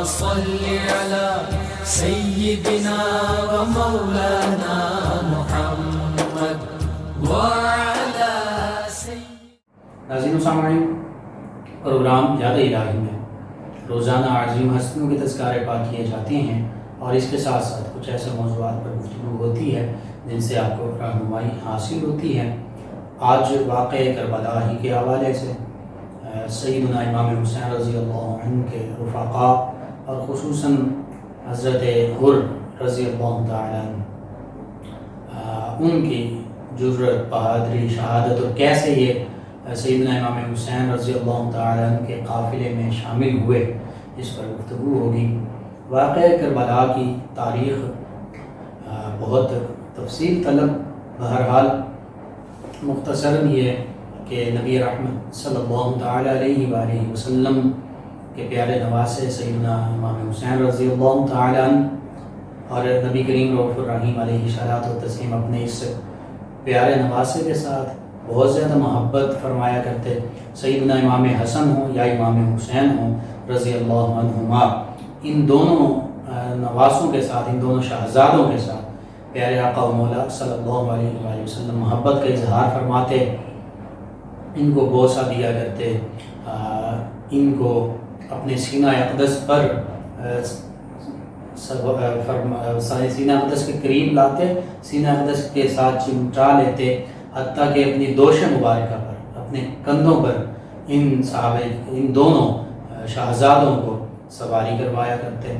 صل على سيدنا ومولانا محمد وعلى ناظرین و سامعین، پروگرام یاد الہی میں روزانہ عظیم ہستیوں کے تذکارے پاک کیے جاتے ہیں اور اس کے ساتھ ساتھ کچھ ایسے موضوعات پر گفتگو ہوتی ہے جن سے آپ کو رہنمائی حاصل ہوتی ہے۔ آج واقعہ کربلا ہی کے حوالے سے سیدنا امام حسین رضی اللہ عنہ کے رفقا اور خصوصاً حضرت حر رضی اللہ تعالیٰ عنہ ان کی جرت، بہادری، شہادت اور کیسے یہ سیدنا امام حسین رضی اللہ تعالیٰ عنہ کے قافلے میں شامل ہوئے، اس پر گفتگو ہوگی۔ واقعہ کربلا کی تاریخ بہت تفصیل طلب، بہرحال مختصراً یہ کہ نبی رحمت صلی اللہ تعالیٰ علیہ وآلہ وسلم کے پیارے نواسے سیدنا امام حسین رضی اللہ تعالیٰ عنہ اور نبی کریم رؤوف الرحیم علیہ الصلوۃ والتسلیم اپنے اس پیارے نواسے کے ساتھ بہت زیادہ محبت فرمایا کرتے۔ سیدنا امام حسن ہوں یا امام حسین ہوں رضی اللہ عنہما، ان دونوں نواسوں کے ساتھ، ان دونوں شہزادوں کے ساتھ پیارے آقا و مولا صلی اللہ علیہ وآلہ وسلم محبت کا اظہار فرماتے، ان کو بوسہ دیا کرتے، ان کو اپنے سینہ اقدس پر سینہ اقدس کے قریب لاتے، سینہ اقدس کے ساتھ چمٹا لیتے، حتیٰ کہ اپنی دوش مبارکہ پر، اپنے کندھوں پر ان دونوں شہزادوں کو سواری کروایا کرتے۔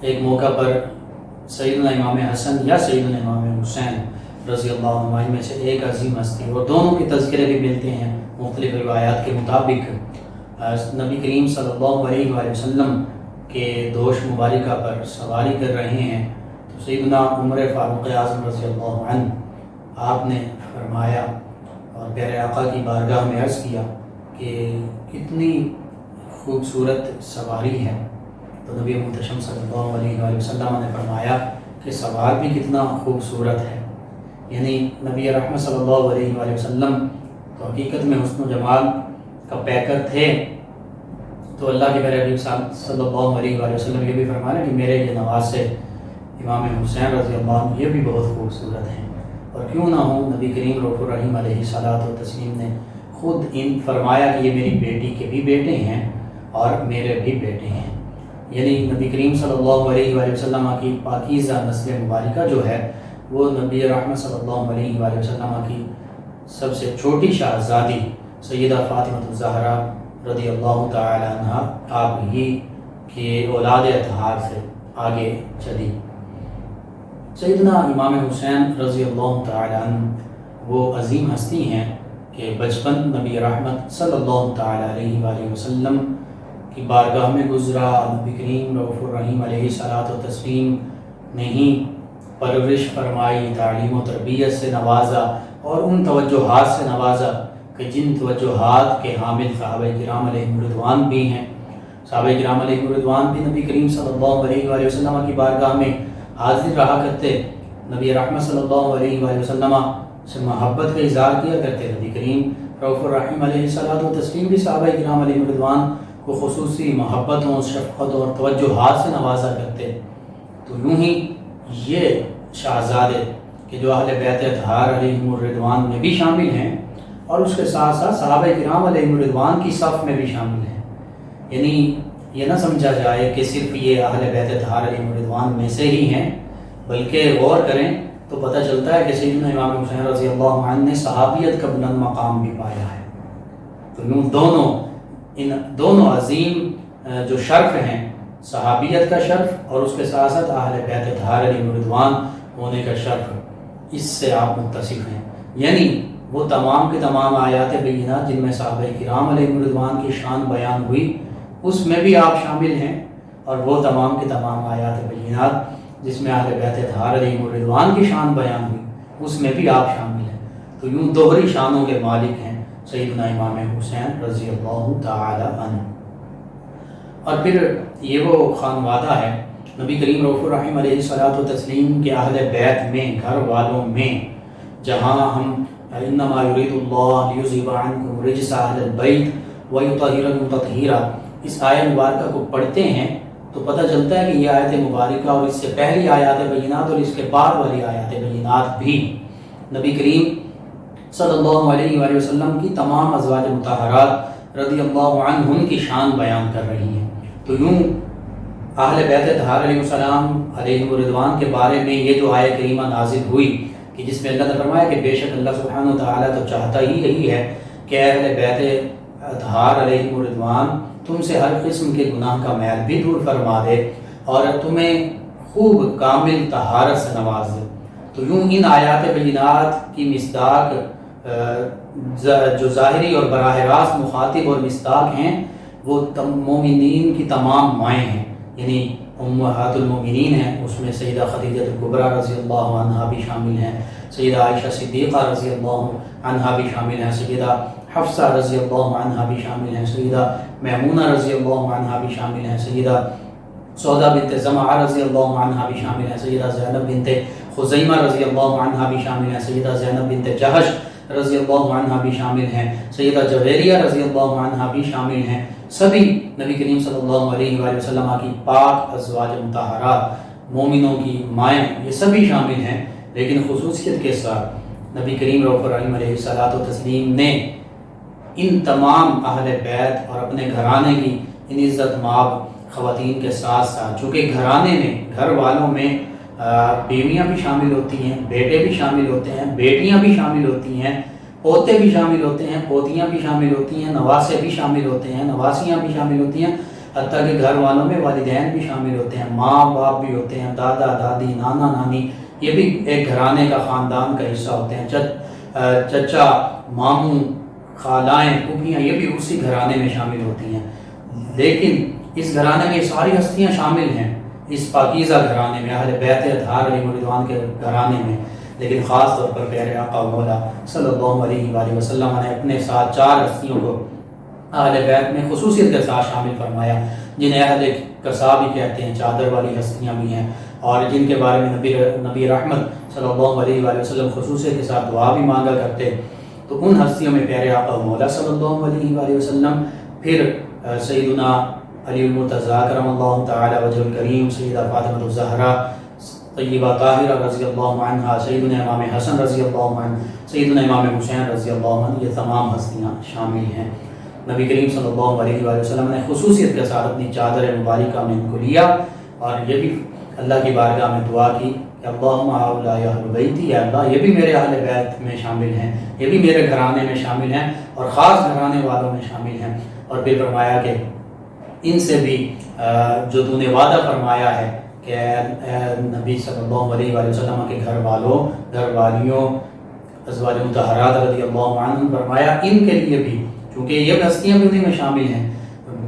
ایک موقع پر سیدنا امام حسن یا سیدنا امام حسین رضی اللہ عنہ میں سے ایک عظیم ہستی اور دونوں کے تذکرے بھی ملتے ہیں مختلف روایات کے مطابق، نبی کریم صلی اللہ علیہ وآلہ وسلم کے دوش مبارکہ پر سواری کر رہے ہیں تو سیدنا عمر فاروق اعظم رضی اللہ عنہ آپ نے فرمایا اور پیارے آقا کی بارگاہ میں عرض کیا کہ کتنی خوبصورت سواری ہے، تو نبی محتشم صلی اللہ علیہ وآلہ وسلم نے فرمایا کہ سوار بھی کتنا خوبصورت ہے، یعنی نبی رحمت صلی اللہ علیہ وآلہ وسلم تو حقیقت میں حسن و جمال کا پیکر تھے، تو اللہ کے پیارے حبیب صلی اللہ علیہ وآلہ وسلم یہ بھی فرمایا کہ میرے یہ نواسے امام حسین رضی اللہ عنہ یہ بھی بہت خوبصورت ہیں، اور کیوں نہ ہوں نبی کریم رؤوف الرحیم علیہ الصلوۃ والتسلیم نے خود ان فرمایا کہ یہ میری بیٹی کے بھی بیٹے ہیں اور میرے بھی بیٹے ہیں، یعنی نبی کریم صلی اللہ علیہ وآلہ وسلم کی پاکیزہ نسل مبارکہ جو ہے وہ نبی رحمت صلی اللہ علیہ وآلہ وسلم کی سب سے چھوٹی شہزادی سیدہ فاطمہ الزہرا رضی اللہ تعالی عنہ آپ ہی کے اولاد اطہار سے آگے چلی۔ سیدنا امام حسین رضی اللہ تعالی عنہ وہ عظیم ہستی ہیں کہ بچپن نبی رحمت صلی اللہ تعالی علیہ وآلہ وسلم کی بارگاہ میں گزرا، نبی کریم رؤوف الرحیم علیہ الصلوۃ والتسلیم نے ہی پرورش فرمائی، تعلیم و تربیت سے نوازا اور ان توجہات سے نوازا کہ جن توجہات کے حامل صحابہ کرام علیہم رضوان بھی ہیں۔ صحابہ کرام علیہم رضوان بھی نبی کریم صلی اللہ علیہ وآلہ وسلم کی بارگاہ میں حاضر رہا کرتے، نبی رحمت صلی اللہ علیہ وآلہ وسلم سے محبت کا اظہار کیا کرتے، نبی کریم رؤوف الرحیم علیہ الصلوۃ والتسلیم بھی صحابہ کرام علیہم رضوان کو خصوصی محبتوں، شفقتوں اور توجہات سے نوازا کرتے۔ تو یوں ہی یہ شہزادے کہ جو اہل بیت اطہار علیہم الرضوان میں بھی شامل ہیں اور اس کے ساتھ ساتھ صحابہ کرام علیہم الرضوان کی صف میں بھی شامل ہیں، یعنی یہ نہ سمجھا جائے کہ صرف یہ اہل بیت اطہار علیہم الرضوان میں سے ہی ہیں، بلکہ غور کریں تو پتہ چلتا ہے کہ سیدنا امام حسین رضی اللہ عنہ نے صحابیت کا بلند مقام بھی پایا ہے۔ تو یوں ان دونوں عظیم جو شرف ہیں، صحابیت کا شرف اور اس کے ساتھ ساتھ اہل بیت اطہار علیہم الرضوان ہونے کا شرف، اس سے آپ متصف ہیں، یعنی وہ تمام کے تمام آیات بینات جن میں صحابہ کرام علیہم رضوان کی شان بیان ہوئی اس میں بھی آپ شامل ہیں، اور وہ تمام کے تمام آیات بینات جس میں اہل بیت اطہار علیہم رضوان کی شان بیان ہوئی اس میں بھی آپ شامل ہیں۔ تو یوں دوہری شانوں کے مالک ہیں سیدنا امام حسین رضی اللہ تعالی عنہ۔ اور پھر یہ وہ خانوادہ ہے نبی کریم رؤوف الرحیم علیہ الصلوۃ والتسلیم کے اہل بیت میں، گھر والوں میں، جہاں ہم انما یرید اللہ لیذھب عنکم رجس اہل البیت ویطہرکم تطہیرا اس آیت مبارکہ کو پڑھتے ہیں تو پتہ چلتا ہے کہ یہ آیت مبارکہ اور اس سے پہلی آیات بینات اور اس کے بعد والی آیات بینات بھی نبی کریم صلی اللہ علیہ وآلہ وسلم کی تمام ازواج مطہرات رضی اللہ عنہن کی شان بیان کر رہی ہیں۔ تو یوں اہل بیت اطہار علیہ السلام علیہ رضوان کے بارے میں یہ جو آیت کریمہ نازل ہوئی کہ جس میں اللہ نے فرمایا کہ بے شک اللہ سبحانہ وتعالیٰ تو چاہتا ہی یہی ہے کہ اہل بیت اطہار علیہ رضوان تم سے ہر قسم کے گناہ کا میل بھی دور فرما دے اور تمہیں خوب کامل طہارت سے نواز دے۔ تو یوں ان آیات بینات کی مصداق جو ظاہری اور براہ راست مخاطب اور مصداق ہیں وہ مومنین کی تمام مائیں ہیں، یعنی امہات المومنین ہیں، اس میں سیدہ خدیجہ الکبریٰ رضی اللہ عنہا بھی شامل ہیں، سیدہ عائشہ صدیقہ رضی اللہ عنہا بھی شامل ہیں، سیدہ حفصہ رضی اللہ عنہا بھی شامل ہیں، سیدہ میمونہ رضی اللہ عنہا بھی شامل ہیں، سیدہ سودہ بنت زمعہ رضی اللہ عنہا بھی شامل ہیں، سیدہ زینب بنت خزیمہ رضی اللہ عنہا بھی شامل ہیں، سیدہ زینب بنت جہش رضی اللہ عنہا بھی شامل ہیں، سیدہ جویریہ رضی اللہ عنہا بھی شامل ہیں۔ سبھی نبی کریم صلی اللہ علیہ وآلہ وسلم کی پاک ازواج مطہرات، مومنوں کی مائیں، یہ سبھی شامل ہیں، لیکن خصوصیت کے ساتھ نبی کریم رؤوف الرحیم علیہ الصلوۃ والتسلیم نے ان تمام اہل بیت اور اپنے گھرانے کی ان عزت مآب خواتین کے ساتھ ساتھ، چونکہ گھرانے میں، گھر والوں میں بیویاں بھی شامل ہوتی ہیں، بیٹے بھی شامل ہوتے ہیں، بیٹیاں بھی شامل ہوتی ہیں، پوتے بھی شامل ہوتے ہیں، پوتیاں بھی شامل ہوتی ہیں، نواسے بھی شامل ہوتے ہیں، نواسیاں بھی شامل ہوتی ہیں، حتیٰ کہ گھر والوں میں والدین بھی شامل ہوتے ہیں، ماں باپ بھی ہوتے ہیں، دادا دادی، نانا نانی، یہ بھی ایک گھرانے کا، خاندان کا حصہ ہوتے ہیں، چچا ماموں، خالائیں، پھوپھیاں، یہ بھی اسی گھرانے میں شامل ہوتی ہیں۔ لیکن اس گھرانے میں ساری ہستیاں شامل ہیں، اس پاکیزہ گھرانے میں، اہل بیت اطہار علیہ رضوان کے گھرانے میں، لیکن خاص طور پر پیارے آقا و مولا صلی اللہ علیہ وآلہ وسلم نے اپنے ساتھ 4 ہستیوں کو اہل بیت میں خصوصیت کے ساتھ شامل فرمایا، جنہیں اہل کسا بھی کہتے ہیں، چادر والی ہستیاں بھی ہیں، اور جن کے بارے میں نبی رحمت صلی اللہ علیہ وآلہ وسلم خصوصیت کے ساتھ دعا بھی مانگا کرتے۔ تو ان ہستیوں میں پیارے آقا و مولا صلی اللہ علیہ وآلہ وسلم، پھر سیدنا علی المرتضیٰ کرم اللہ تعالی وجہ الکریم، سیدہ فاطمہ الزہرا طیبہ طاہرہ رضی اللہ عنہا، سیدنا امام حسن رضی اللہ عنہ، سیدنا امام حسین رضی اللہ عنہ، یہ تمام ہستیاں شامل ہیں۔ نبی کریم صلی اللہ علیہ وآلہ وسلم نے خصوصیت کے ساتھ اپنی چادر مبارکہ میں ان کو لیا اور یہ بھی اللہ کی بارگاہ میں دعا کی کہ اللہم ہؤلاء اہل بیتی، یا اللہ یہ بھی میرے اہل بیت میں شامل ہیں، یہ بھی میرے گھرانے میں شامل ہیں اور خاص گھرانے والوں میں شامل ہیں۔ اور پھر فرمایا کہ ان سے بھی جو تو نے وعدہ فرمایا ہے کہ نبی صلی اللہ علیہ وآلہ وسلم کے گھر والوں، گھر والیوں، ازواج مطہرات رضی اللہ عنہم، فرمایا ان کے لیے بھی، چونکہ یہ ہستیاں بھی انہیں میں شامل ہیں،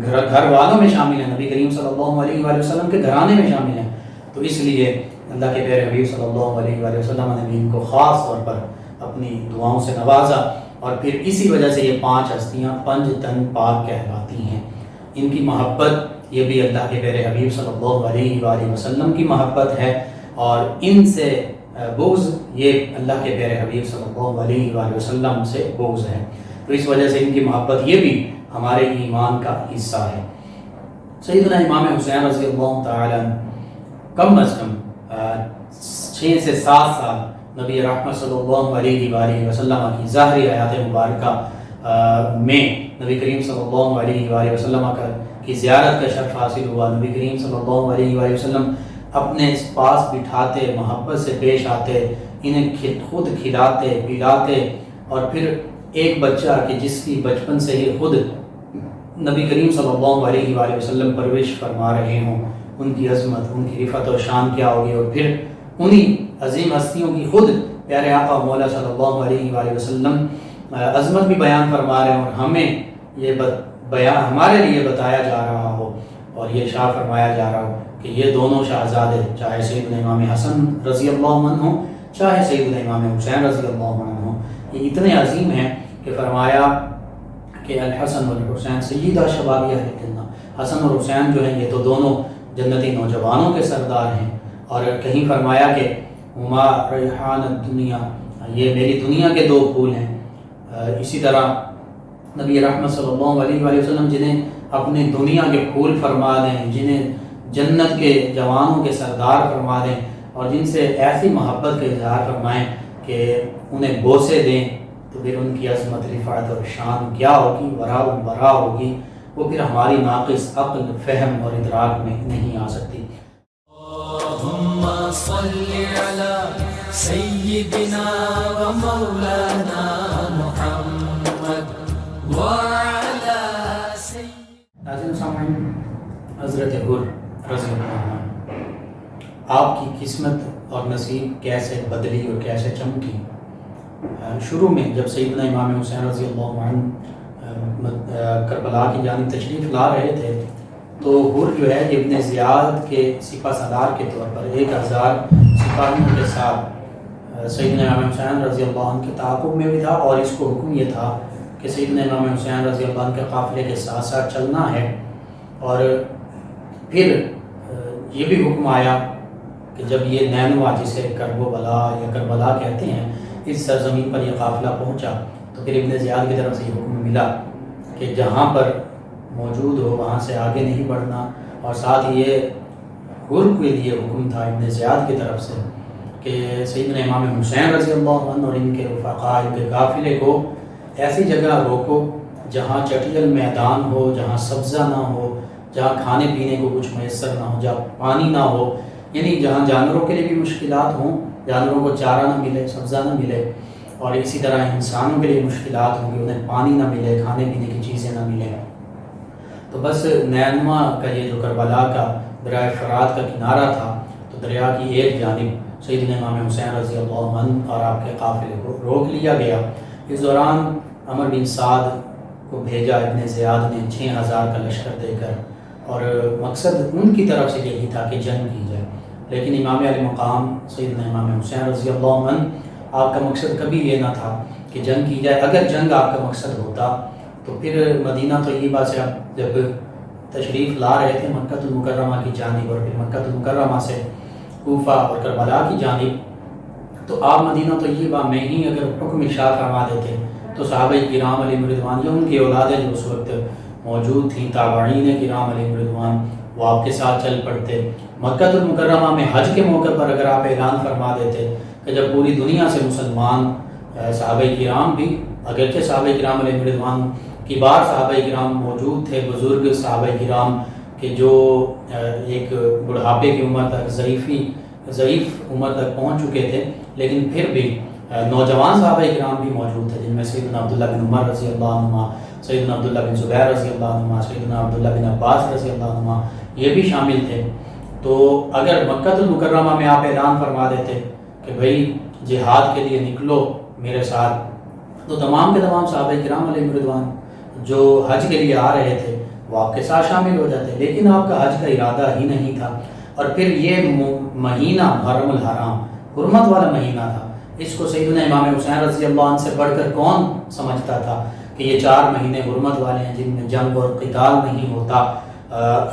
گھر والوں میں شامل ہیں، نبی کریم صلی اللہ علیہ وآلہ وسلم کے گھرانے میں شامل ہیں، تو اس لیے اللہ کے پیارے حبیب صلی اللہ علیہ وآلہ وسلم نے بھی ان کو خاص طور پر اپنی دعاؤں سے نوازا، اور پھر اسی وجہ سے یہ 5 ہستیاں 5 تن پاک کہلاتی ہیں۔ ان کی محبت یہ بھی اللہ کے پیارے حبیب صلی اللہ علیہ وآلہ وسلم کی محبت ہے، اور ان سے بغض یہ اللہ کے پیارے حبیب صلی اللہ علیہ وآلہ وسلم سے بغض ہے، تو اس وجہ سے ان کی محبت یہ بھی ہمارے ایمان کا حصہ ہے۔ سیدنا امام حسین رضی اللہ تعالیٰ کم از کم 6 سے 7 سال نبی رحمت صلی اللہ علیہ وآلہ وسلم کی ظاہری حیات مبارکہ میں نبی کریم صلی اللہ علیہ وآلہ وسلم کی زیارت کا شرف حاصل ہوا۔ نبی کریم صلی اللہ علیہ وآلہ وسلم اپنے پاس بٹھاتے، محبت سے پیش آتے، انہیں خود کھلاتے پلاتے، اور پھر ایک بچہ کہ جس کی بچپن سے ہی خود نبی کریم صلی اللہ علیہ وآلہ وسلم پرورش فرما رہے ہوں، ان کی عظمت، ان کی رفعت و شان کیا ہوگی، اور پھر انہی عظیم ہستیوں کی خود پیارے آقا مولا صلی اللہ علیہ وآلہ وسلم عظمت بھی بیان فرما رہے ہیں، اور ہمیں یہ بیان ہمارے لیے بتایا جا رہا ہو اور یہ ارشاد فرمایا جا رہا ہو کہ یہ دونوں شہزادے، چاہے سیدنا امام حسن رضی اللہ عنہ ہوں، چاہے سیدنا امام حسین رضی اللہ عنہ ہوں، یہ اتنے عظیم ہیں کہ فرمایا کہ الحسن والحسین سیدہ شباب اہل الجنہ، حسن اور حسین جو ہیں یہ تو دونوں جنتی نوجوانوں کے سردار ہیں، اور کہیں فرمایا کہ ہما ریحان الدنیا، یہ میری دنیا کے 2 پھول ہیں۔ اسی طرح نبی رحمت صلی اللہ علیہ وآلہ وسلم جنہیں اپنے دنیا کے پھول فرما دیں، جنہیں جنت کے جوانوں کے سردار فرما دیں، اور جن سے ایسی محبت کا اظہار فرمائیں کہ انہیں بوسے دیں، تو پھر ان کی عظمت، رفعت اور شان کیا ہوگی، وراء برا ہوگی، وہ پھر ہماری ناقص عقل، فہم اور ادراک میں نہیں آ سکتی۔ اللہم صلی علی سیدنا و مولانا محمد وعلی سیدنا۔ ناظرین سامعین، حضرت حر رضی اللہ عنہ آپ کی قسمت اور نصیب کیسے بدلی اور کیسے چمکی۔ شروع میں جب سیدنا امام حسین رضی اللہ عنہ کربلا کی جانب تشریف لا رہے تھے، تو حر جو ہے ابن زیاد کے سپہ سالار کے طور پر 1000 سپاہیوں کے ساتھ سیدنا امام حسین رضی اللہ عنہ کے تعاقب میں بھی تھا، اور اس کو حکم یہ تھا کہ سیدنا امام حسین رضی اللہ عنہ کے قافلے کے ساتھ ساتھ چلنا ہے۔ اور پھر یہ بھی حکم آیا کہ جب یہ نینوا، جسے کرب و بلا یا کربلا کہتے ہیں، اس سرزمین پر یہ قافلہ پہنچا، تو پھر ابن زیاد کی طرف سے یہ حکم ملا کہ جہاں پر موجود ہو وہاں سے آگے نہیں بڑھنا، اور ساتھ یہ حر کے لیے حکم تھا ابن زیاد کی طرف سے کہ سیدنا امام حسین رضی اللہ عنہ اور ان کے رفقاء، ان کے قافلے کو ایسی جگہ روکو جہاں چٹیل میدان ہو، جہاں سبزہ نہ ہو، جہاں کھانے پینے کو کچھ میسر نہ ہو، جہاں پانی نہ ہو، یعنی جہاں جانوروں کے لیے بھی مشکلات ہوں، جانوروں کو چارہ نہ ملے، سبزہ نہ ملے، اور اسی طرح انسانوں کے لیے مشکلات ہوں گی، انہیں پانی نہ ملے، کھانے پینے کی چیزیں نہ ملیں۔ تو بس نینوا کا یہ جو کربلا کا دریائے فرات کا کنارہ تھا، تو دریا کی ایک جانب سیدنا امام حسین رضی اللہ عنہ اور آپ کے قافلے کو روک لیا گیا۔ اس دوران عمر بن سعد کو بھیجا ابن زیاد نے 6000 کا لشکر دے کر، اور مقصد ان کی طرف سے یہی تھا کہ جنگ کی جائے، لیکن امام علی مقام سیدنا امام حسین رضی اللہ عنہ، آپ کا مقصد کبھی یہ نہ تھا کہ جنگ کی جائے۔ اگر جنگ آپ کا مقصد ہوتا تو پھر مدینہ طیبہ سے آپ جب تشریف لا رہے تھے مکہ المکرمہ کی جانب، اور پھر مکہ المکرمہ سے کوفہ اور کربلا کی جانب، تو آپ مدینہ طیبہ میں ہی اگر حکم ارشاد فرما دیتے تو صحابہ کرام علیہم رضوان یا ان کی اولادیں جو اس وقت موجود تھیں، تابعین کرام علیہم رضوان، وہ آپ کے ساتھ چل پڑتے۔ مکہ المکرمہ میں حج کے موقع پر اگر آپ اعلان فرما دیتے کہ جب پوری دنیا سے مسلمان صحابہ کرام بھی، اگرچہ صحابہ کرام علیہم رضوان کی بار صحابہ کرام موجود تھے، بزرگ صحابہ کرام کہ جو ایک بڑھاپے کی عمر تک، ضعیف عمر تک پہنچ چکے تھے، لیکن پھر بھی نوجوان صحابہ کرام بھی موجود تھے، جن میں سیدنا عبداللہ بن عمر رضی اللہ عنہ، سیدنا عبداللہ بن زبیر رضی اللہ عنہ، سیدنا عبداللہ بن عباس رضی اللہ عنہ، یہ بھی شامل تھے۔ تو اگر مکہ المکرمہ میں آپ اعلان فرما دیتے کہ بھئی جہاد کے لیے نکلو میرے ساتھ، تو تمام کے تمام صحابہ کرام علیہم رضوان جو حج کے لیے آ رہے تھے وہ آپ کے ساتھ شامل ہو جاتے، لیکن آپ کا حج کا ارادہ ہی نہیں تھا۔ اور پھر یہ مہینہ محرم الحرام، حرمت والا مہینہ تھا، اس کو سیدنا امام حسین رضی اللہ عنہ سے بڑھ کر کون سمجھتا تھا کہ یہ 4 مہینے حرمت والے ہیں، جن میں جنگ اور قتال نہیں ہوتا،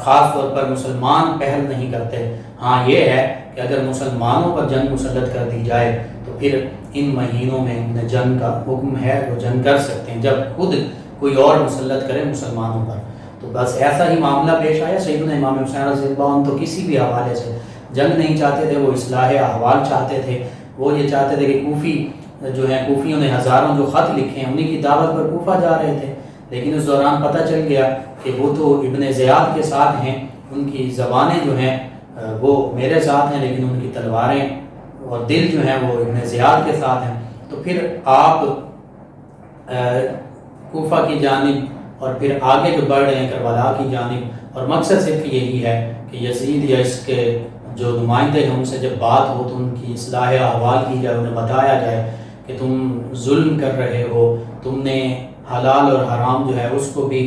خاص طور پر مسلمان پہل نہیں کرتے۔ ہاں یہ ہے کہ اگر مسلمانوں پر جنگ مسلط کر دی جائے تو پھر ان مہینوں میں انہیں جنگ کا حکم ہے، وہ جنگ کر سکتے ہیں جب خود کوئی اور مسلط کرے مسلمانوں پر۔ تو بس ایسا ہی معاملہ پیش آیا۔ سیدنا امام حسین رضی اللہ عنہ تو کسی بھی حوالے سے جنگ نہیں چاہتے تھے، وہ اصلاح احوال چاہتے تھے، وہ یہ چاہتے تھے کہ کوفی جو ہیں، کوفیوں نے ہزاروں جو خط لکھے ہیں، انہیں کی دعوت پر کوفہ جا رہے تھے، لیکن اس دوران پتہ چل گیا کہ وہ تو ابن زیاد کے ساتھ ہیں، ان کی زبانیں جو ہیں وہ میرے ساتھ ہیں، لیکن ان کی تلواریں اور دل جو ہیں وہ ابن زیاد کے ساتھ ہیں۔ تو پھر آپ کوفہ کی جانب اور پھر آگے جو بڑھ رہے ہیں کربلا کی جانب، اور مقصد صرف یہی ہے کہ یزید یا اس کے جو نمائندے ہیں ان سے جب بات ہو تو ان کی اصلاح احوال کی جائے، انہیں بتایا جائے کہ تم ظلم کر رہے ہو، تم نے حلال اور حرام جو ہے اس کو بھی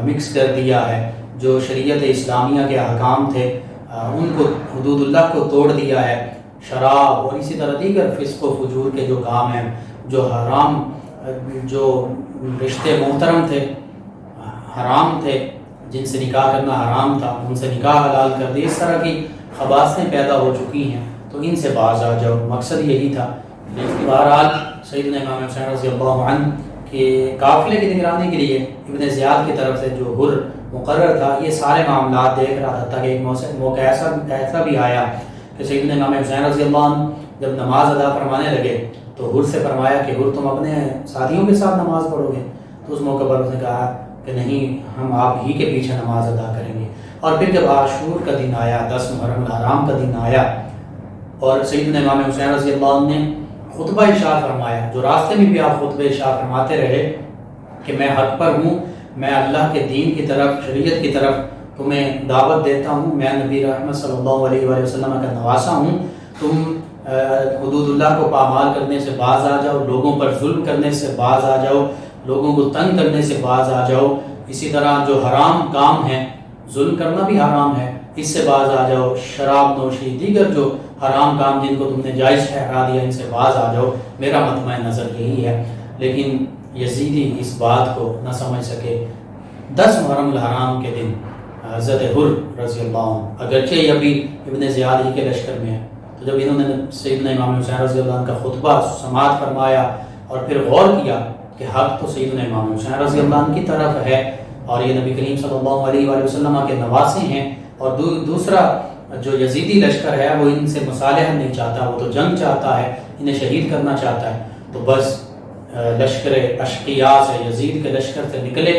مکس کر دیا ہے، جو شریعت اسلامیہ کے احکام تھے ان کو، حدود اللہ کو توڑ دیا ہے، شراب اور اسی طرح دیگر فسق و فجور کے جو کام ہیں، جو حرام، جو رشتے محترم تھے حرام تھے، جن سے نکاح کرنا حرام تھا ان سے نکاح حلال کر دی، اس طرح کی خباثتیں پیدا ہو چکی ہیں، تو ان سے باز آ جاؤ، مقصد یہی تھا۔ لیکن بہرحال سیدنا امام حسین رضی اللہ عنہ کے قافلے کی نگرانی کے لیے ابن زیاد کی طرف سے جو حر مقرر تھا، یہ سارے معاملات دیکھ رہا تھا کہ ایک موقع ایسا بھی آیا کہ سیدنا امام حسین رضی اللہ عنہ جب نماز ادا فرمانے لگے تو حر سے فرمایا کہ حر تم اپنے ساتھیوں کے ساتھ نماز پڑھو گے؟ تو اس موقع پر اس نے کہا کہ نہیں، ہم آپ ہی کے پیچھے نماز ادا کریں گے۔ اور پھر جب عاشور کا دن آیا، 10 محرم الحرام کا دن آیا، اور سیدنا امام حسین رضی اللہ عنہ نے خطبہ ارشاد فرمایا، جو راستے میں بھی آپ خطبہ ارشاد فرماتے رہے کہ میں حق پر ہوں، میں اللہ کے دین کی طرف، شریعت کی طرف تمہیں دعوت دیتا ہوں، میں نبی رحمت صلی اللہ علیہ وآلہ وسلم کا نواسا ہوں، تم حدود اللہ کو پامال کرنے سے باز آ جاؤ، لوگوں پر ظلم کرنے سے باز آ جاؤ، لوگوں کو تنگ کرنے سے باز آ جاؤ، اسی طرح جو حرام کام ہیں، ظلم کرنا بھی حرام ہے، اس سے باز آ جاؤ، شراب نوشی، دیگر جو حرام کام جن کو تم نے جائز ٹھہرا دیا ان سے باز آ جاؤ، میرا مطمع نظر یہی ہے۔ لیکن یزیدی اس بات کو نہ سمجھ سکے۔ 10 محرم الحرام کے دن حضرت حر رضی اللہ عنہ، اگرچہ یہ ابھی ابن زیاد ہی کے لشکر میں ہے، تو جب انہوں نے سیدنا امام حسین رضی اللہ عنہ کا خطبہ سماعت فرمایا اور پھر غور کیا کہ حق تو سیدنا امام حسین رضی اللہ عنہ کی طرف ہے اور یہ نبی کریم صلی اللہ علیہ وآلہ وسلم کے نواسے ہیں، اور دوسرا جو یزیدی لشکر ہے وہ ان سے مصالحت نہیں چاہتا، وہ تو جنگ چاہتا ہے، انہیں شہید کرنا چاہتا ہے، تو بس لشکر اشقیاء سے، یزید کے لشکر سے نکلے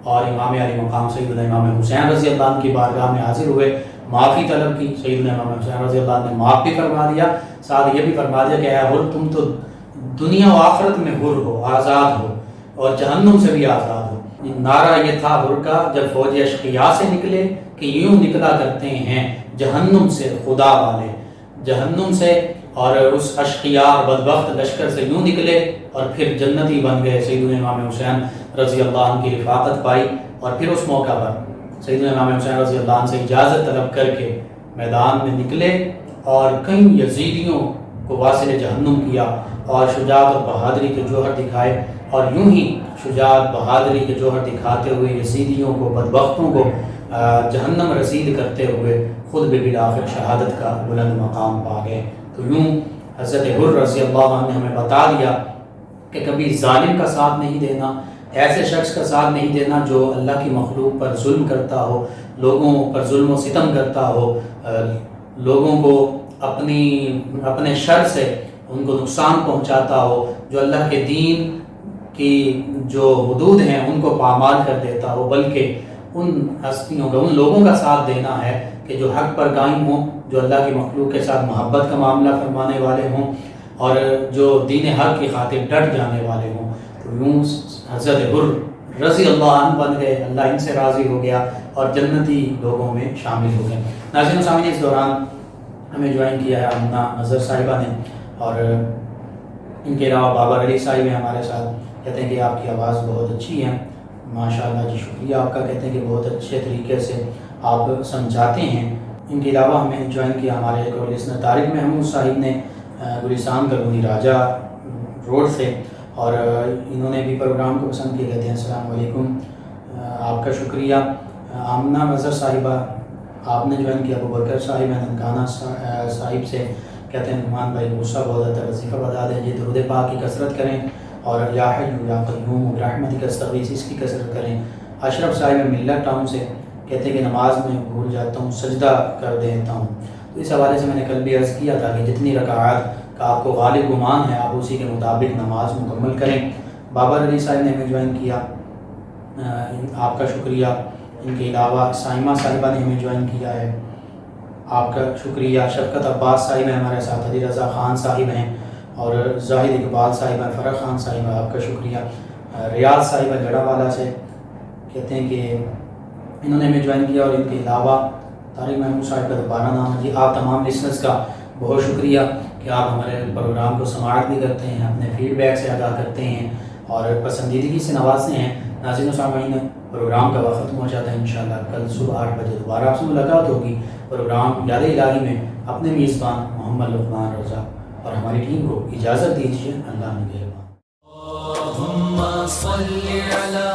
اور امام علی مقام سیدنا امام حسین رضی اللہ عنہ کی بارگاہ میں حاضر ہوئے، معافی طلب کی۔ سیدنا امام حسین رضی اللہ عنہ نے معاف بھی فرما دیا، ساتھ یہ بھی فرما دیا کہ اے حر، تم تو دنیا و آخرت میں حر ہو، آزاد ہو، اور جہنم سے بھی آزاد ہو۔ نعرہ یہ تھا حر کا جب فوج اشقیاء سے نکلے کہ یوں نکلا کرتے ہیں جہنم سے خدا والے، جہنم سے اور اس اشقیاء بدبخت لشکر سے یوں نکلے اور پھر جنتی بن گئے۔ سیدنا امام حسین رضی اللہ عنہ کی رفاقت پائی، اور پھر اس موقع پر سیدنا امام حسین رضی اللہ عنہ سے اجازت طلب کر کے میدان میں نکلے اور کئی یزیدیوں کو واصل جہنم کیا اور شجاعت اور بہادری کے جوہر دکھائے، اور یوں ہی شجاعت بہادری کے جوہر دکھاتے ہوئے یزیدیوں کو، بدبختوں کو جہنم رسید کرتے ہوئے خود بھی بالآخر شہادت کا بلند مقام پا گئے۔ تو یوں حضرت حر رضی اللہ عنہ نے ہمیں بتا دیا کہ کبھی ظالم کا ساتھ نہیں دینا، ایسے شخص کا ساتھ نہیں دینا جو اللہ کی مخلوق پر ظلم کرتا ہو، لوگوں پر ظلم و ستم کرتا ہو، لوگوں کو اپنے شر سے ان کو نقصان پہنچاتا ہو، جو اللہ کے دین کی جو حدود ہیں ان کو پامال کر دیتا ہو، بلکہ ان ہستیوں کا، ان لوگوں کا ساتھ دینا ہے کہ جو حق پر قائم ہوں، جو اللہ کی مخلوق کے ساتھ محبت کا معاملہ فرمانے والے ہوں اور جو دین حق کی خاطر ڈٹ جانے والے ہوں۔ تو یوں حضرت حر رضی اللہ عنہ بن گئے، اللہ ان سے راضی ہو گیا اور جنتی لوگوں میں شامل ہو گئے۔ ناظرین و سامعین، اس دوران ہمیں جوائن کیا ہے آمنہ نظر صاحبہ نے، اور ان کے علاوہ بابر علی صاحب ہیں ہمارے ساتھ۔ کہتے ہیں کہ آپ کی آواز بہت اچھی ہے، ماشاءاللہ جی، شکریہ آپ کا۔ کہتے ہیں کہ بہت اچھے طریقے سے آپ سمجھاتے ہیں۔ ان کے علاوہ ہمیں جوائن کیا ہمارے ایک اور لسنر طارق محمود صاحب نے، گلستان کالونی راجہ روڈ سے، اور انہوں نے بھی پروگرام کو پسند کیا۔ کہتے ہیں السلام علیکم، آپ کا شکریہ۔ آمنہ نظر صاحبہ، آپ نے جوائن کیا ابو بکر صاحب ننکانہ صاحب سے۔ کہتے ہیں نعمان بھائی غصہ بہت آتا ہے، وظیفہ بتا دیں جی، درود پاک کی کثرت کریں اور یا حی یا قیوم برحمتک استغیث، اس کی کثرت کریں۔ اشرف صاحب ملت ٹاؤن سے کہتے ہیں کہ نماز میں بھول جاتا ہوں، سجدہ کر دیتا ہوں۔ تو اس حوالے سے میں نے کل بھی عرض کیا تھا کہ جتنی رکعات کا آپ کو غالب گمان ہے آپ اسی کے مطابق نماز مکمل کریں۔ بابر علی صاحب نے ہمیں جوائن کیا، آپ کا شکریہ۔ ان کے علاوہ سائمہ صاحبہ نے ہمیں جوائن کیا ہے، آپ کا شکریہ۔ شفقت عباس صاحب ہیں ہمارے ساتھ، علی رضا خان صاحب ہیں، اور زاہد اقبال صاحب ہیں، فرح خان صاحب ہیں، آپ کا شکریہ۔ ریاض صاحب جڑا والا سے کہتے ہیں کہ انہوں نے ہمیں جوائن کیا، اور ان کے علاوہ طارق محمود صاحب کا دوبارہ نام ہے جی۔ آپ تمام لسنرز کا بہت شکریہ کہ آپ ہمارے پروگرام کو سماعت بھی کرتے ہیں، اپنے فیڈ بیک سے آگاہ کرتے ہیں اور پسندیدگی سے نوازتے ہیں۔ ناظرین و سامعین، پروگرام کا وقت ختم ہو جاتا ہے، انشاءاللہ کل صبح 8 بجے دوبارہ آپ سے ملاقات ہوگی۔ پروگرام یاد الہی میں اپنے میزبان محمد لقمان رضا اور ہماری ٹیم کو اجازت دیجیے۔ اللہ نگہبان۔ اللهم صل على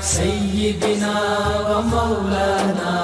سيدنا ومولانا